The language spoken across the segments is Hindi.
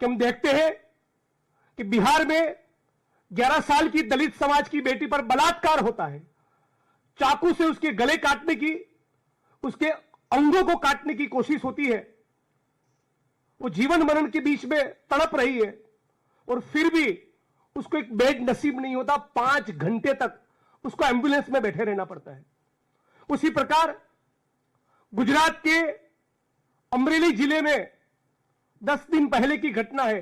कि हम देखते हैं कि बिहार में 11 साल की दलित समाज की बेटी पर बलात्कार होता है, चाकू से उसके गले काटने की, उसके अंगों को काटने की कोशिश होती है। वो जीवन मरण के बीच में तड़प रही है और फिर भी उसको एक बेड नसीब नहीं होता। 5 घंटे तक उसको एम्बुलेंस में बैठे रहना पड़ता है। उसी प्रकार गुजरात के अमरेली जिले में 10 दिन पहले की घटना है।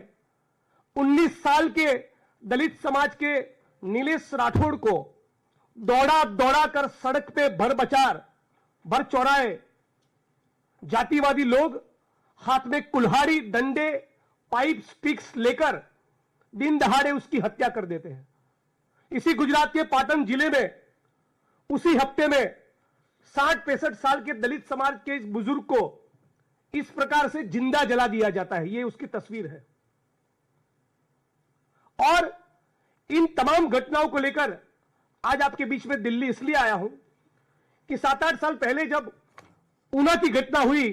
19 साल के दलित समाज के नीलेश राठौड़ को दौड़ा दौड़ा कर सड़क पे भर चौराहे जातिवादी लोग हाथ में कुल्हाड़ी, डंडे, पाइप, स्टिक्स लेकर दिन दहाड़े उसकी हत्या कर देते हैं। इसी गुजरात के पाटन जिले में उसी हफ्ते में 60-65 साल के दलित समाज के इस बुजुर्ग को इस प्रकार से जिंदा जला दिया जाता है। ये उसकी तस्वीर है। और इन तमाम घटनाओं को लेकर आज आपके बीच में दिल्ली इसलिए आया हूं कि 7-8 साल पहले जब ऊना की घटना हुई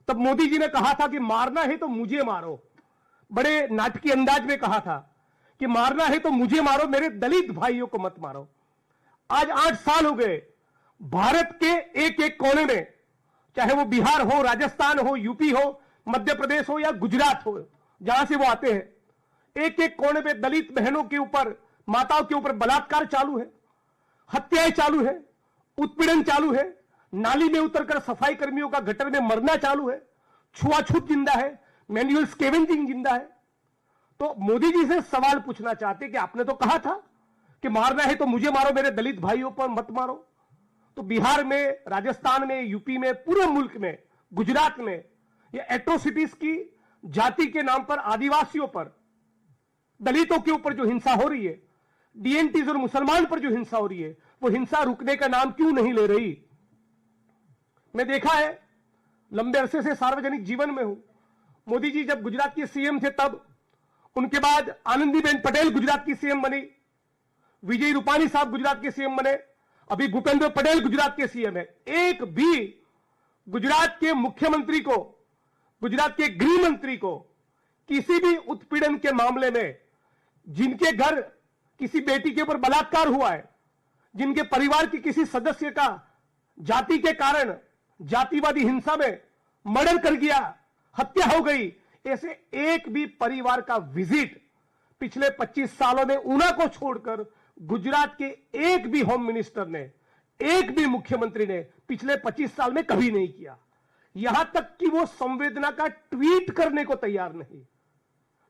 तब मोदी जी ने कहा था कि मारना है तो मुझे मारो। बड़े नाटकीय अंदाज में कहा था कि मारना है तो मुझे मारो, मेरे दलित भाइयों को मत मारो। आज 8 साल हो गए, भारत के एक एक कोने में, चाहे वो बिहार हो, राजस्थान हो, यूपी हो, मध्य प्रदेश हो या गुजरात हो, जहां से वो आते हैं, एक एक कोने में दलित बहनों के ऊपर, माताओं के ऊपर बलात्कार चालू है, हत्याएं चालू है, उत्पीड़न चालू है, नाली में उतरकर सफाई कर्मियों का गटर में मरना चालू है, छुआछूत जिंदा है, मैनुअल स्केवेंजिंग जिंदा है। तो मोदी जी से सवाल पूछना चाहते कि आपने तो कहा था कि मारना है तो मुझे मारो, मेरे दलित भाइयों पर मत मारो। तो बिहार में, राजस्थान में, यूपी में, पूरे मुल्क में, गुजरात में ये एट्रोसिटीज की जाति के नाम पर, आदिवासियों पर, दलितों के ऊपर जो हिंसा हो रही है, डीएनटीज और मुसलमान पर जो हिंसा हो रही है, वो हिंसा रुकने का नाम क्यों नहीं ले रही। मैं देखा है, लंबे अरसे से सार्वजनिक जीवन में हूं। मोदी जी जब गुजरात के सीएम थे तब, उनके बाद आनंदीबेन पटेल गुजरात की सीएम बनी, विजय रूपाणी साहब गुजरात के सीएम बने, अभी भूपेंद्र पटेल गुजरात के सीएम है। एक भी गुजरात के मुख्यमंत्री को, गुजरात के गृह मंत्री को किसी भी उत्पीड़न के मामले में, जिनके घर किसी बेटी के ऊपर बलात्कार हुआ है, जिनके परिवार के किसी सदस्य का जाति के कारण जातिवादी हिंसा में मर्डर कर गया, हत्या हो गई, ऐसे एक भी परिवार का विजिट पिछले 25 सालों में ऊना को छोड़कर गुजरात के एक भी होम मिनिस्टर ने, एक भी मुख्यमंत्री ने पिछले 25 साल में कभी नहीं किया। यहां तक कि वो संवेदना का ट्वीट करने को तैयार नहीं,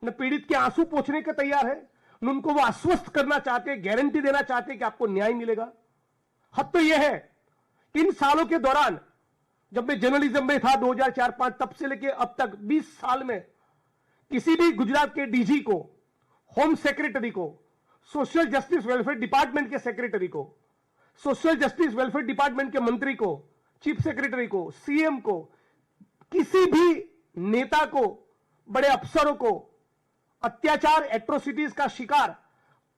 न पीड़ित के आंसू पोंछने को तैयार है, न उनको वो आश्वस्त करना चाहते, गारंटी देना चाहते कि आपको न्याय मिलेगा। हद तो यह है, इन सालों के दौरान जब मैं जर्नलिज्म में था 2004-5, तब से लेके अब तक 20 साल में किसी भी गुजरात के डीजी को, होम सेक्रेटरी को, सोशल जस्टिस वेलफेयर डिपार्टमेंट के सेक्रेटरी को, सोशल जस्टिस वेलफेयर डिपार्टमेंट के मंत्री को, चीफ सेक्रेटरी को, सीएम को, किसी भी नेता को, बड़े अफसरों को अत्याचार, एट्रोसिटीज का शिकार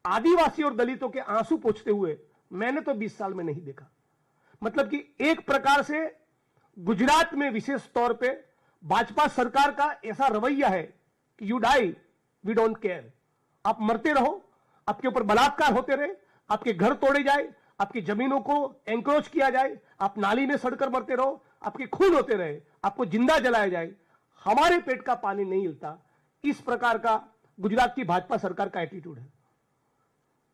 आदिवासी और दलितों के आंसू पोंछते हुए मैंने तो 20 साल में नहीं देखा। मतलब कि एक प्रकार से गुजरात में विशेष तौर पे भाजपा सरकार का ऐसा रवैया है कि you die we don't care, आप मरते रहो, आपके ऊपर बलात्कार होते रहे, आपके घर तोड़े जाए, आपकी जमीनों को एंक्रोच किया जाए, आप नाली में सड़कर मरते रहो, आपके खून होते रहे, आपको जिंदा जलाया जाए, हमारे पेट का पानी नहीं हिलता। इस प्रकार का गुजरात की भाजपा सरकार का एटीट्यूड है।